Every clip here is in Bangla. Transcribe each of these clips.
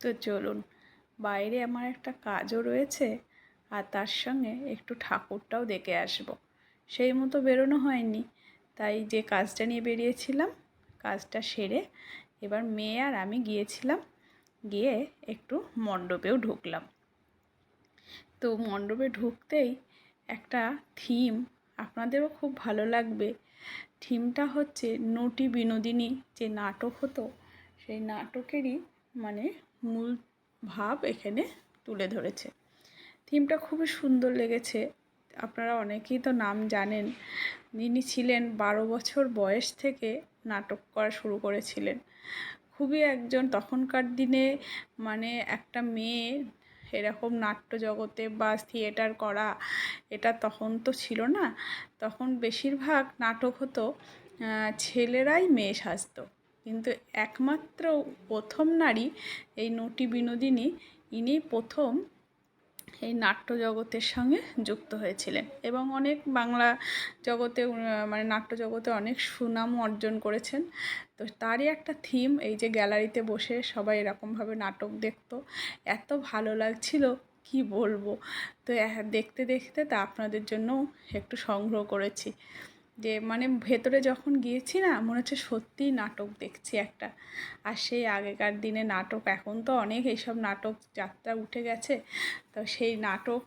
তো চলুন, বাইরে আমার একটা কাজও রয়েছে আর তার সঙ্গে একটু ঠাকুরটাও দেখে আসব। সেই মতো বেরোনো হয়নি, তাই যে কাজটা নিয়ে বেরিয়েছিলাম কাজটা সেরে এবার মেয়ে আর আমি গিয়েছিলাম, গিয়ে একটু মণ্ডপেও ঢুকলাম। তো মণ্ডপে ঢুকতেই একটা থিম, আপনাদেরও খুব ভালো লাগবে। থিমটা হচ্ছে নটি বিনোদিনী, যে নাটক হতো সেই নাটকেরই মানে মূল ভাব এখানে তুলে ধরেছে। থিমটা খুবই সুন্দর লেগেছে। আপনারা অনেকেই তো নাম জানেন। যিনি ছিলেন 12 বছর বয়স থেকে নাটক করা শুরু করেছিলেন। খুবই একজন তখনকার দিনে মানে একটা মেয়ে এরকম নাট্য জগতে বা থিয়েটার করা, এটা তখন তো ছিল না। তখন বেশিরভাগ নাটক হতো ছেলেরাই মেয়ে সাজতো, কিন্তু একমাত্র প্রথম নারী এই নটি বিনোদিনী, ইনি প্রথম এই নাট্য জগতের সঙ্গে যুক্ত হয়েছিলেন এবং অনেক বাংলা জগতে মানে নাট্য জগতে অনেক সুনাম অর্জন করেছেন। তো তারই একটা থিম, এই যে গ্যালারিতে বসে সবাই এরকমভাবে নাটক দেখতো, এত ভালো লাগছিল কি বলবো। তো দেখতে দেখতে তা আপনাদের জন্য একটু সংগ্রহ করেছি, যে মানে ভেতরে যখন গিয়েছি না, মনে হচ্ছে সত্যিই নাটক দেখছি একটা। আর সেই আগেকার দিনে নাটক, এখন তো অনেক এইসব নাটক যাত্রা উঠে গেছে, তো সেই নাটক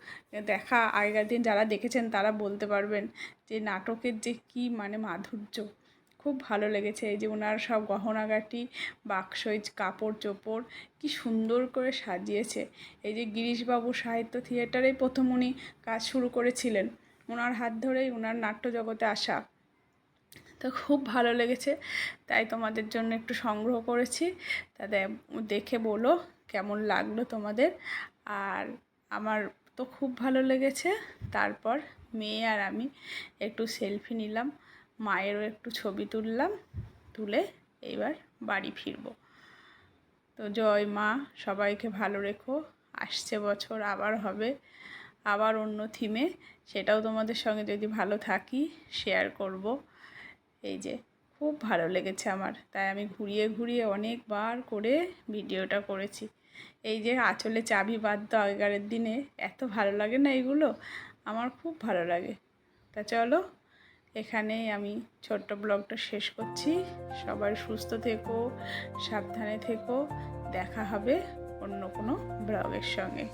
দেখা আগেকার দিন যারা দেখেছেন তারা বলতে পারবেন যে নাটকের যে কী মানে মাধুর্য। খুব ভালো লেগেছে। এই যে ওনার সব গহনাগাটি, বাক্স, কাপড় চোপড় কি সুন্দর করে সাজিয়েছে। এই যে গিরিশবাবু সাহিত্য থিয়েটারেই প্রথম উনি কাজ শুরু করেছিলেন, ওনার হাত ধরেই ওনার নাট্য জগতে আসা। তো খুব ভালো লেগেছে, তাই তোমাদের জন্য একটু সংগ্রহ করেছি। তাদের দেখে বলো কেমন লাগলো তোমাদের। আর আমার তো খুব ভালো লেগেছে। তারপর মেয়ে আর আমি একটু সেলফি নিলাম, মায়েরও একটু ছবি তুললাম, তুলে এইবার বাড়ি ফিরবো। তো জয় মা, সবাইকে ভালো রেখো। আসছে বছর আবার হবে, আবার অন্য থিমে, সেটাও তোমাদের সঙ্গে যদি ভালো থাকি শেয়ার করব। এই যে খুব ভালো লেগেছে আমার, তাই আমি ঘুরিয়ে ঘুরিয়ে অনেকবার করে ভিডিওটা করেছি। এই যে আঁচলে চাবি বাঁধত আগেকারের দিনে, এত ভালো লাগে না এগুলো, আমার খুব ভালো লাগে। তা চলো, এখানেই আমি ছোট্ট ব্লগটা শেষ করছি। সবাই সুস্থ থেকো, সাবধানে থেকো। দেখা হবে অন্য কোনো ব্লগের সঙ্গে।